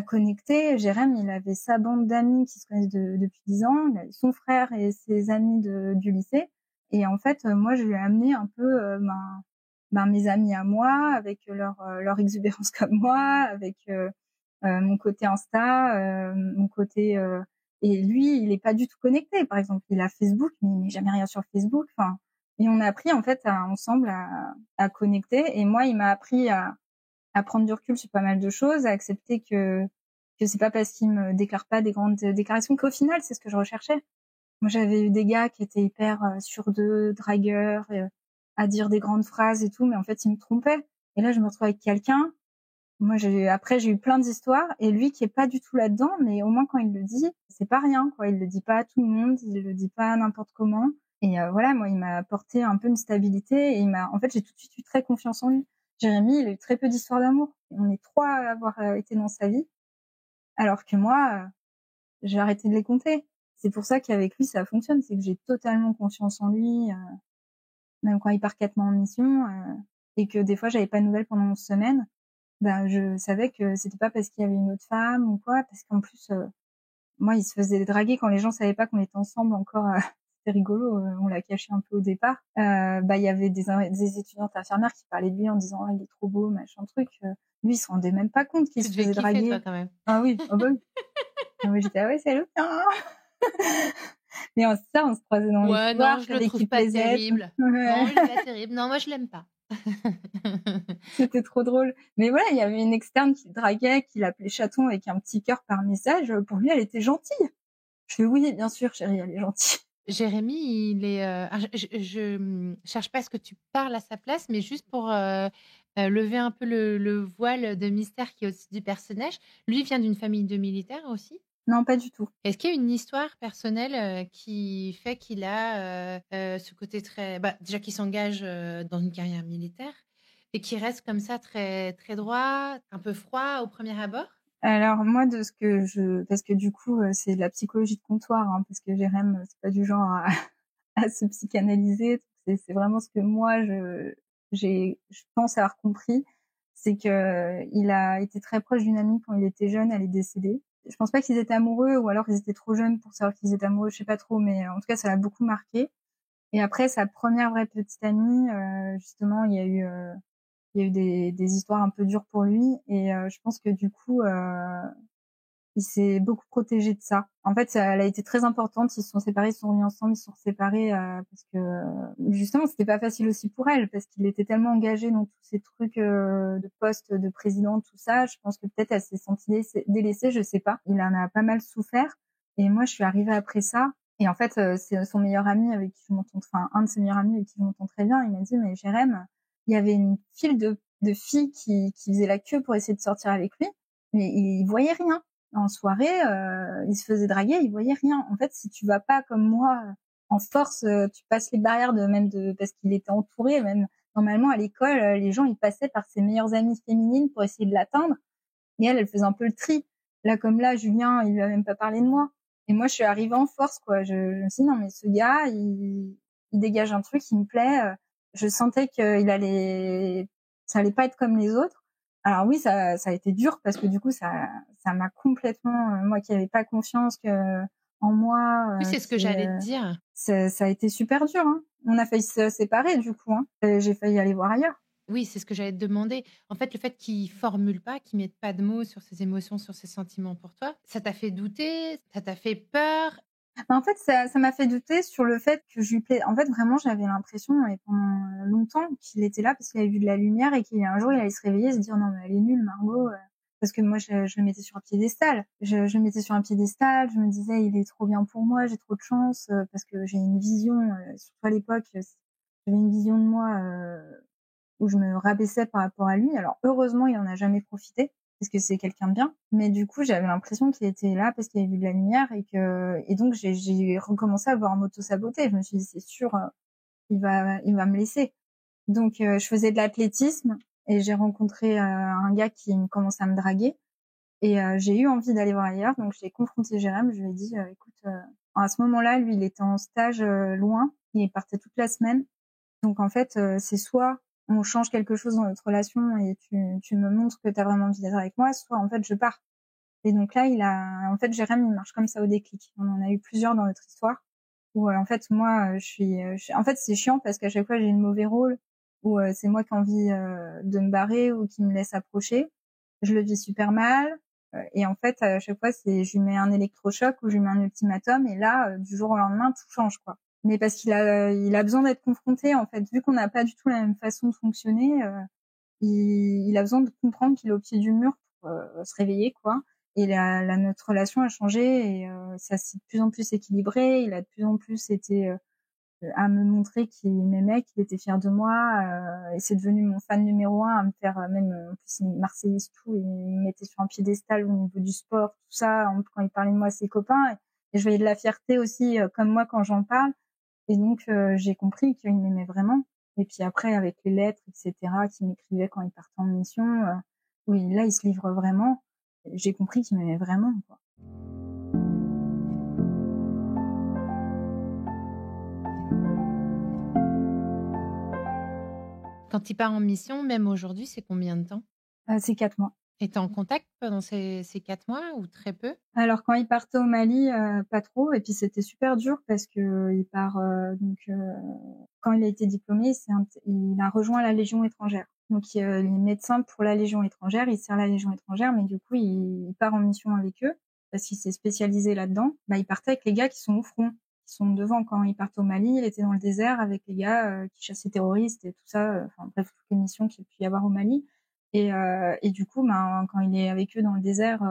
connecter. Jérém, il avait sa bande d'amis qui se connaissent depuis 10 ans, il avait son frère et ses amis du lycée. Et en fait, moi, je lui ai amené un peu mes amis à moi, avec leur exubérance comme moi, avec mon côté Insta, mon côté... et lui, il est pas du tout connecté. Par exemple, il a Facebook, mais il met jamais rien sur Facebook. Enfin, et on a appris en fait ensemble à connecter. Et moi, il m'a appris à prendre du recul sur pas mal de choses, à accepter que c'est pas parce qu'il me déclare pas des grandes déclarations qu'au final, c'est ce que je recherchais. Moi, j'avais eu des gars qui étaient hyper sûrs d'eux, dragueurs, à dire des grandes phrases et tout, mais en fait, ils me trompaient. Et là, je me retrouve avec quelqu'un. Moi, j'ai eu plein d'histoires, et lui qui est pas du tout là-dedans, mais au moins quand il le dit, c'est pas rien, quoi. Il le dit pas à tout le monde, il le dit pas n'importe comment. Et voilà, moi, il m'a apporté un peu une stabilité, et en fait, j'ai tout de suite eu très confiance en lui. Jérémy, il a eu très peu d'histoires d'amour. On est 3 à avoir été dans sa vie, alors que moi, j'ai arrêté de les compter. C'est pour ça qu'avec lui, ça fonctionne. C'est que j'ai totalement confiance en lui, même quand il part 4 mois en mission, et que des fois, j'avais pas de nouvelles pendant 11 semaines. Je savais que c'était pas parce qu'il y avait une autre femme ou quoi, parce qu'en plus, moi, il se faisait draguer quand les gens savaient pas qu'on était ensemble encore. C'était rigolo, on l'a caché un peu au départ. Il y avait des étudiantes infirmières qui parlaient de lui en disant il est trop beau, machin truc. Lui, il se rendait même pas compte qu'il Tu se devais faisait kiffer, draguer. toi, quand même. Ah oui, ah bah oui. Ah oui, j'étais ouais, salut. Mais ça, on se croisait dans les Ouais, couloirs, non, je je le savais trouve qu'il pas plaisait. terrible. Ouais. Non, il est pas terrible. Non, moi, je l'aime pas. C'était trop drôle. Mais voilà, il y avait une externe qui le draguait, qui l'appelait chaton avec un petit cœur par message. Pour lui, elle était gentille. Je fais oui, bien sûr, chérie, elle est gentille. Jérémy, il est. Je cherche pas à ce que tu parles à sa place, mais juste pour lever un peu le voile de mystère qui est au-dessus du personnage. Lui vient d'une famille de militaires aussi. Non, pas du tout. Est-ce qu'il y a une histoire personnelle qui fait qu'il a ce côté très... déjà qu'il s'engage dans une carrière militaire et qui reste comme ça très, très droit, un peu froid au premier abord? Alors moi, parce que du coup, c'est de la psychologie de comptoir, hein, parce que Jérém, c'est pas du genre à, à se psychanalyser. C'est vraiment ce que moi, je pense avoir compris, c'est que il a été très proche d'une amie quand il était jeune, elle est décédée. Je pense pas qu'ils étaient amoureux, ou alors ils étaient trop jeunes pour savoir qu'ils étaient amoureux, je sais pas trop, mais en tout cas, ça l'a beaucoup marqué. Et après, sa première vraie petite amie, justement, il y a eu des histoires un peu dures pour lui, et je pense que du coup, il s'est beaucoup protégé de ça. En fait, elle a été très importante. Ils se sont séparés, ils se sont mis ensemble, ils se sont séparés parce que justement, c'était pas facile aussi pour elle, parce qu'il était tellement engagé dans tous ces trucs de poste de président, tout ça. Je pense que peut-être elle s'est sentie délaissée, je sais pas. Il en a pas mal souffert. Et moi, je suis arrivée après ça. Et en fait, c'est son meilleur ami avec qui je m'entends, enfin un de ses meilleurs amis avec qui je m'entends très bien. Il m'a dit, mais Jérém, il y avait une file de filles qui faisaient la queue pour essayer de sortir avec lui, mais il voyait rien. En soirée, il se faisait draguer, il voyait rien. En fait, si tu vas pas comme moi en force, tu passes les barrières parce qu'il était entouré. Même normalement à l'école, les gens ils passaient par ses meilleures amies féminines pour essayer de l'atteindre. Et elle faisait un peu le tri. Là comme là, Julien, il lui a même pas parlé de moi. Et moi, je suis arrivée en force, quoi. Je me suis dit non mais ce gars, il dégage un truc qui me plaît. Je sentais ça allait pas être comme les autres. Alors oui, ça a été dur parce que du coup, ça m'a complètement, moi qui n'avais pas confiance en moi, Oui, c'est ce que j'allais te dire. ça a été super dur, hein. On a failli se séparer du coup, hein. J'ai failli aller voir ailleurs. Oui, c'est ce que j'allais te demander. En fait, le fait qu'il formule pas, qu'il mette pas de mots sur ses émotions, sur ses sentiments pour toi, ça t'a fait douter, ça t'a fait peur? En fait, ça m'a fait douter sur le fait que je lui plais. En fait, vraiment, j'avais l'impression, et pendant longtemps, qu'il était là parce qu'il avait vu de la lumière et qu'un jour, il allait se réveiller et se dire non, mais elle est nulle, Margot. Parce que moi, je le mettais sur un piédestal. Je le mettais sur un piédestal. Je me disais, il est trop bien pour moi, j'ai trop de chance parce que j'ai une vision. Surtout à l'époque, j'avais une vision de moi où je me rabaissais par rapport à lui. Alors heureusement, il en a jamais profité parce que c'est quelqu'un de bien. Mais du coup, j'avais l'impression qu'il était là parce qu'il avait vu de la lumière et donc j'ai recommencé à voir m'auto-saboter. Je me suis dit c'est sûr, il va me laisser. Donc je faisais de l'athlétisme et j'ai rencontré un gars qui commençait à me draguer et j'ai eu envie d'aller voir ailleurs. Donc j'ai confronté Jérém, je lui ai dit écoute, à ce moment-là, lui, il était en stage loin, il partait toute la semaine. Donc en fait, c'est soit on change quelque chose dans notre relation et tu me montres que tu as vraiment envie d'être avec moi, soit en fait je pars. Et donc là, en fait, Jérém, il marche comme ça au déclic. On en a eu plusieurs dans notre histoire où en fait moi, en fait c'est chiant parce qu'à chaque fois j'ai le mauvais rôle où c'est moi qui ai envie de me barrer ou qui me laisse approcher. Je le vis super mal. Et en fait, à chaque fois, je lui mets un électrochoc ou je lui mets un ultimatum. Et là, du jour au lendemain, tout change, quoi. Mais parce il a besoin d'être confronté, en fait. Vu qu'on n'a pas du tout la même façon de fonctionner, il a besoin de comprendre qu'il est au pied du mur pour se réveiller, quoi. Et notre relation a changé et ça s'est de plus en plus équilibré. Il a de plus en plus été à me montrer qu'il m'aimait, qu'il était fier de moi. Et c'est devenu mon fan numéro un, à me faire même, en plus, il marseillise tout, et il me mettait sur un piédestal au niveau du sport, tout ça, quand il parlait de moi à ses copains. Et je voyais de la fierté aussi, comme moi, quand j'en parle. Et donc, j'ai compris qu'il m'aimait vraiment. Et puis après, avec les lettres, etc., qu'il m'écrivait quand il partait en mission, oui, là, il se livre vraiment. J'ai compris qu'il m'aimait vraiment, quoi. Quand il part en mission, même aujourd'hui, c'est combien de temps? C'est 4 mois. Et tu es en contact pendant ces 4 mois ou très peu? Alors quand il partait au Mali, pas trop, et puis c'était super dur parce que il part quand il a été diplômé, il a rejoint la Légion étrangère. Donc il est médecin pour la Légion étrangère, il sert la Légion étrangère, mais du coup il part en mission avec eux parce qu'il s'est spécialisé là-dedans. Bah il partait avec les gars qui sont au front, qui sont devant. Quand il partait au Mali, il était dans le désert avec les gars qui chassaient terroristes et tout ça, enfin bref, toutes les missions qu'il y a pu y avoir au Mali. Et du coup, ben, quand il est avec eux dans le désert,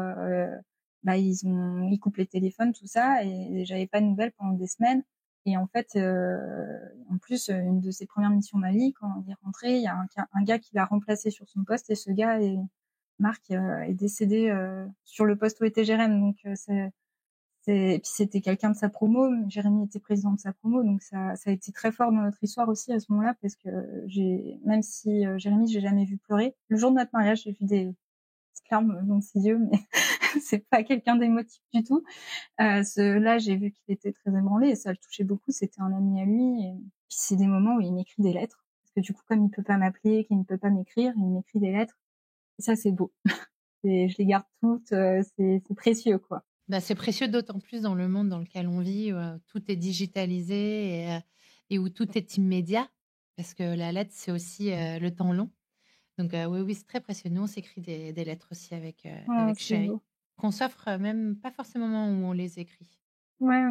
bah, ils coupent les téléphones, tout ça, et j'avais pas de nouvelles pendant des semaines. Et en fait, en plus, une de ses premières missions Mali, quand il est rentré, il y a un gars qui l'a remplacé sur son poste, et ce gars Marc, est décédé sur le poste où était Jérém. Donc Et puis c'était quelqu'un de sa promo. Jérémy était président de sa promo, donc ça a été très fort dans notre histoire aussi à ce moment-là, parce que même si Jérémy, j'ai jamais vu pleurer. Le jour de notre mariage, j'ai vu des larmes dans ses yeux, mais c'est pas quelqu'un d'émotif du tout. Là, j'ai vu qu'il était très ébranlé et ça le touchait beaucoup. C'était un ami à lui. Et puis c'est des moments où il m'écrit des lettres, parce que du coup, comme il peut pas m'appeler, qu'il ne peut pas m'écrire, il m'écrit des lettres. Et ça, c'est beau. Et je les garde toutes. C'est précieux, quoi. Bah, c'est précieux d'autant plus dans le monde dans lequel on vit, où tout est digitalisé et où tout est immédiat, parce que la lettre, c'est aussi le temps long. Donc oui, oui, c'est très précieux. Nous, on s'écrit des lettres aussi avec, Oh, avec c'est Chéri, beau. qu'on s'offre même pas forcément au moment où on les écrit. Ouais,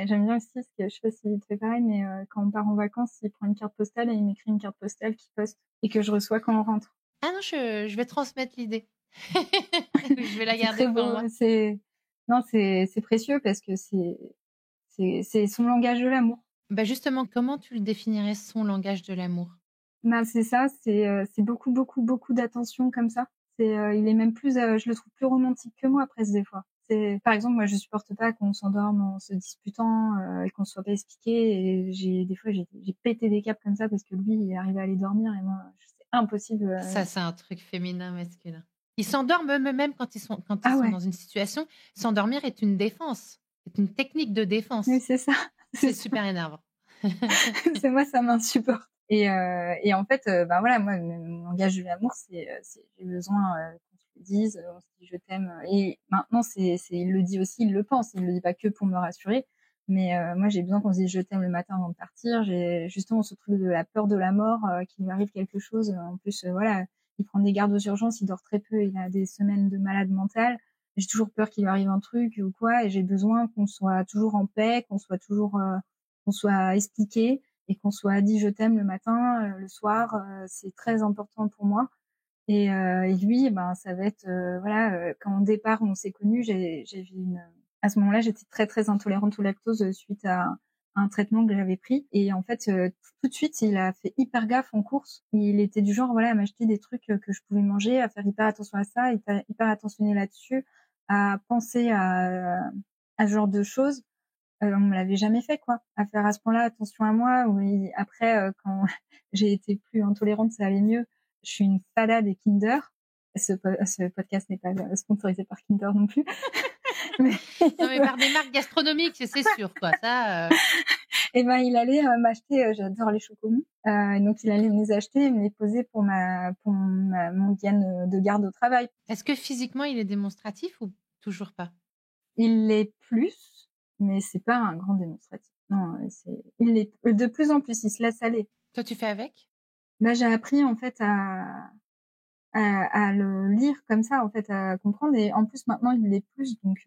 j'aime bien aussi, parce que je sais pas s'il te fait pareil, mais quand on part en vacances, il prend une carte postale et il m'écrit une carte postale qu'il poste et que je reçois quand on rentre. Ah non, je vais transmettre l'idée. Je vais la C'est garder très pour beau. moi. C'est précieux parce que c'est son langage de l'amour. Bah justement, comment tu le définirais, son langage de l'amour? Bah, c'est ça, c'est beaucoup, beaucoup, beaucoup d'attention comme ça. Il est même plus, je le trouve plus romantique que moi presque des fois. Par exemple, moi, je supporte pas qu'on s'endorme en se disputant et qu'on se soit pas expliqué. Et des fois, j'ai pété des câbles comme ça parce que lui, il arrivait à aller dormir et moi, c'est impossible. Ça, c'est un truc féminin, masculin. Ils s'endorment même quand quand ils Ah sont ouais, dans une situation. S'endormir est une défense, c'est une technique de oui, défense. c'est ça, c'est C'est ça. super énervant. C'est moi, ça m'insupporte. Et en fait, ben voilà, moi, mon langage de l'amour, j'ai besoin qu'on se le dise, on se dit je t'aime. Et maintenant, il le dit aussi, il le pense, il le dit pas que pour me rassurer. Mais moi, j'ai besoin qu'on se dise je t'aime le matin avant de partir. J'ai justement ce truc de la peur de la mort, qu'il lui arrive quelque chose. En plus, voilà, il prend des gardes aux urgences, il dort très peu, il a des semaines de malade mental. J'ai toujours peur qu'il lui arrive un truc ou quoi, et j'ai besoin qu'on soit toujours en paix, qu'on soit expliqué et qu'on soit dit je t'aime le matin, le soir, c'est très important pour moi. Et lui, ben ça va être voilà, quand au départ on s'est connus, j'ai vu à ce moment-là, j'étais très très intolérante au lactose suite à un traitement que j'avais pris. Et en fait, tout de suite, il a fait hyper gaffe en course. Il était du genre voilà à m'acheter des trucs que je pouvais manger, à faire hyper attention à ça, hyper attentionné là-dessus, à penser à ce genre de choses. On me l'avait jamais fait, quoi. À faire à ce point-là attention à moi. Oui. Après, quand j'ai été plus intolérante, ça allait mieux. Je suis une fada des Kinder. Ce podcast n'est pas sponsorisé par Kinder non plus. Mais, Non, mais par des marques gastronomiques, c'est sûr, quoi. Ça. et ben, il allait m'acheter. J'adore les chocomous. Donc, il allait me les acheter et me les poser pour mon week-end de garde au travail. Est-ce que physiquement, il est démonstratif ou toujours pas? Il l'est plus, mais c'est pas un grand démonstratif. Non, il l'est de plus en plus. Il se laisse aller. Toi, tu fais avec? Bah, j'ai appris en fait à le lire comme ça, en fait, à comprendre. Et en plus maintenant il l'est plus, donc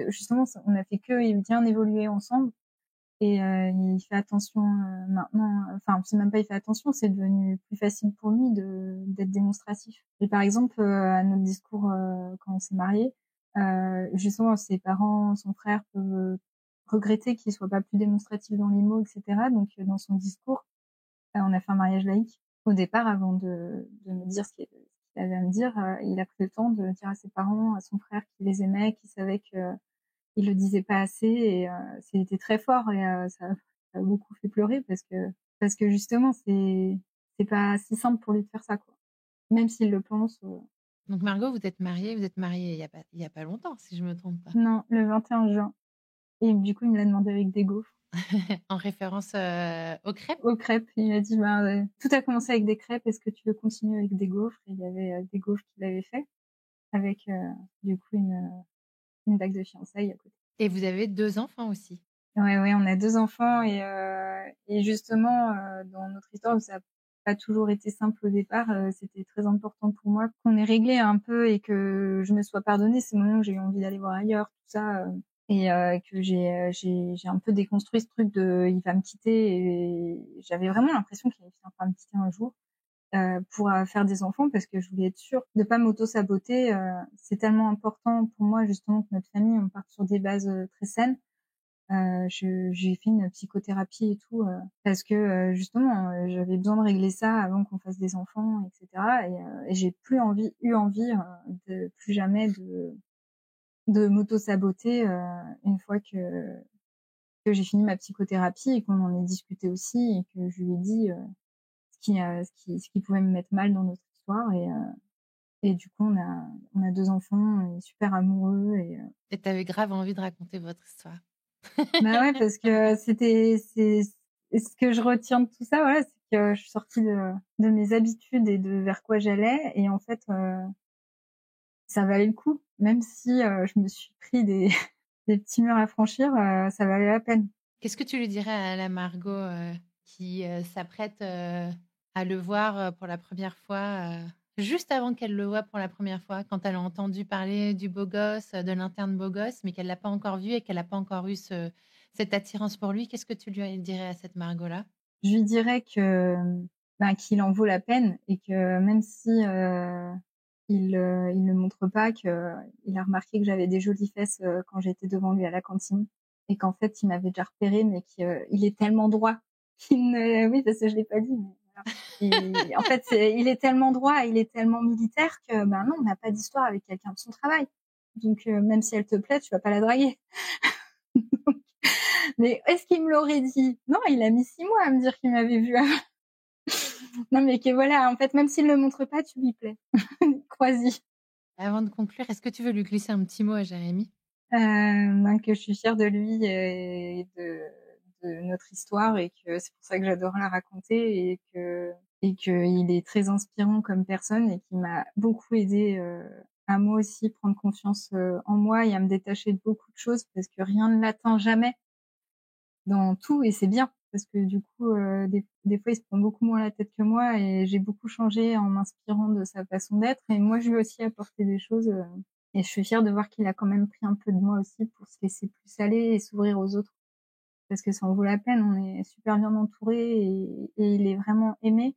justement on a fait que bien évoluer ensemble. Et il fait attention maintenant. Enfin, c'est même pas il fait attention, c'est devenu plus facile pour lui d'être démonstratif. Et par exemple, à notre discours quand on s'est mariés, justement ses parents, son frère peuvent regretter qu'il soit pas plus démonstratif dans les mots, etc. Donc dans son discours, on a fait un mariage laïque. Au départ, avant de me dire ce qu'il avait à me dire, il a pris le temps de dire à ses parents, à son frère qu'il les aimait, qu'il savait que il le disait pas assez. Et c'était très fort. Et ça a beaucoup fait pleurer parce que justement c'est pas si simple pour lui de faire ça, quoi. Même s'il le pense. Donc Margot, vous êtes mariée il y a pas longtemps, si je me trompe pas. Non, le 21 juin. Et du coup, il me l'a demandé avec des gaufres. En référence aux crêpes? Aux crêpes. Il m'a dit, ben, tout a commencé avec des crêpes. Est-ce que tu veux continuer avec des gaufres? Et il y avait des gaufres qu'il avait fait avec du coup une bague de fiançailles à côté. Et vous avez 2 enfants aussi? Ouais, on a 2 enfants. Et justement, dans notre histoire, ça a pas toujours été simple au départ. C'était très important pour moi qu'on ait réglé un peu et que je me sois pardonnée ces moments où j'ai eu envie d'aller voir ailleurs, tout ça. Et que j'ai un peu déconstruit ce truc de il va me quitter. Et j'avais vraiment l'impression qu'il allait finir par me quitter un jour. Pour faire des enfants, parce que je voulais être sûre de pas m'auto-saboter. C'est tellement important pour moi justement que notre famille on parte sur des bases très saines. J'ai fait une psychothérapie et tout parce que justement j'avais besoin de régler ça avant qu'on fasse des enfants, etc. Et j'ai eu envie de plus jamais de m'auto-saboter une fois que j'ai fini ma psychothérapie et qu'on en ait discuté aussi et que je lui ai dit ce qui pouvait me mettre mal dans notre histoire et du coup on a 2 enfants, on est super amoureux Et t'avais grave envie de raconter votre histoire. Bah ouais, parce que c'est ce que je retiens de tout ça, voilà, c'est que je suis sortie de mes habitudes et de vers quoi j'allais et en fait ça valait le coup, même si je me suis pris des petits murs à franchir, ça valait la peine. Qu'est-ce que tu lui dirais à la Margot qui s'apprête à le voir pour la première fois, juste avant qu'elle le voie pour la première fois, quand elle a entendu parler du beau gosse, de l'interne beau gosse, mais qu'elle l'a pas encore vu et qu'elle n'a pas encore eu cette attirance pour lui? Qu'est-ce que tu lui dirais à cette Margot-là? Je lui dirais que qu'il en vaut la peine et que même si il ne montre pas, qu'il a remarqué que j'avais des jolies fesses quand j'étais devant lui à la cantine et qu'en fait il m'avait déjà repéré, mais qu'il est tellement droit qu'il ne... Oui, parce que je l'ai pas dit, mais voilà. Et en fait il est tellement droit, il est tellement militaire que non, on n'a pas d'histoire avec quelqu'un de son travail. Donc même si elle te plaît, tu vas pas la draguer. Mais est-ce qu'il me l'aurait dit? Non, il a mis 6 mois à me dire qu'il m'avait vu avant. Non, mais que voilà, en fait, même s'il ne le montre pas, tu lui plais. Crois-y. Avant de conclure, est-ce que tu veux lui glisser un petit mot à Jérémy? Que je suis fière de lui et de notre histoire et que c'est pour ça que j'adore la raconter et qu'il est très inspirant comme personne et qui m'a beaucoup aidé à moi aussi prendre confiance en moi et à me détacher de beaucoup de choses parce que rien ne l'atteint jamais dans tout et c'est bien parce que du coup des fois il se prend beaucoup moins la tête que moi et j'ai beaucoup changé en m'inspirant de sa façon d'être et moi je lui ai aussi apporté des choses et je suis fière de voir qu'il a quand même pris un peu de moi aussi pour se laisser plus aller et s'ouvrir aux autres parce que ça en vaut la peine, on est super bien entouré et il est vraiment aimé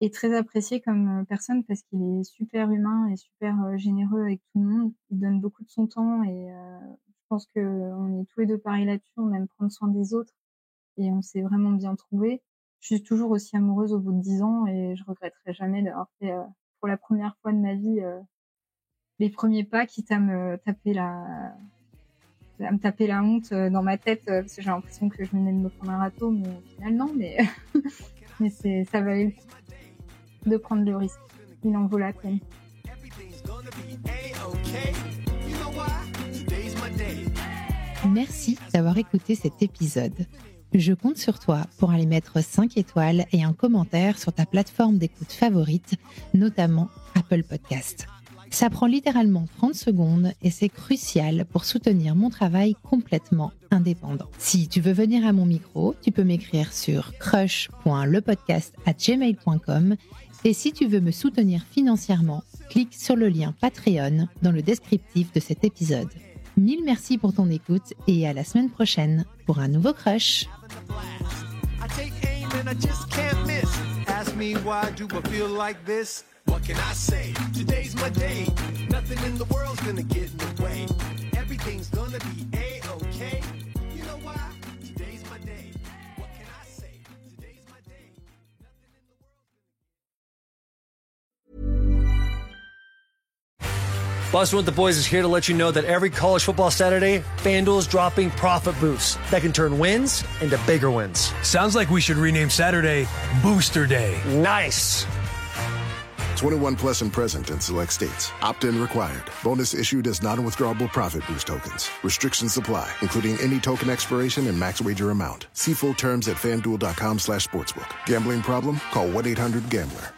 et très apprécié comme personne parce qu'il est super humain et super généreux avec tout le monde, il donne beaucoup de son temps et je pense qu'on est tous les deux pareils là-dessus, on aime prendre soin des autres et on s'est vraiment bien trouvés. Je suis toujours aussi amoureuse au bout de 10 ans et je regretterai jamais d'avoir fait pour la première fois de ma vie les premiers pas, quitte à me taper la honte dans ma tête parce que j'ai l'impression que je venais de me prendre un râteau, mais au final non, mais ça valait le coup de prendre le risque. Il en vaut la peine. Merci d'avoir écouté cet épisode. Je compte sur toi pour aller mettre 5 étoiles et un commentaire sur ta plateforme d'écoute favorite, notamment Apple Podcast. Ça prend littéralement 30 secondes et c'est crucial pour soutenir mon travail complètement indépendant. Si tu veux venir à mon micro, tu peux m'écrire sur crush.lepodcast@gmail.com et si tu veux me soutenir financièrement, clique sur le lien Patreon dans le descriptif de cet épisode. 1000 merci pour ton écoute et à la semaine prochaine pour un nouveau Crush. What can I say? Today's my day. Nothing in the world's gonna get in the way. Everything's gonna be A-okay. You know why? Today's my day. What can I say? Today's my day. Nothing in the world. Bustin' with the Boys is here to let you know that every college football Saturday, FanDuel is dropping profit boosts that can turn wins into bigger wins. Sounds like we should rename Saturday Booster Day. Nice. 21 plus and present in select states. Opt-in required. Bonus issued as non-withdrawable profit boost tokens. Restrictions apply, including any token expiration and max wager amount. See full terms at FanDuel.com/sportsbook. Gambling problem? Call 1-800-GAMBLER.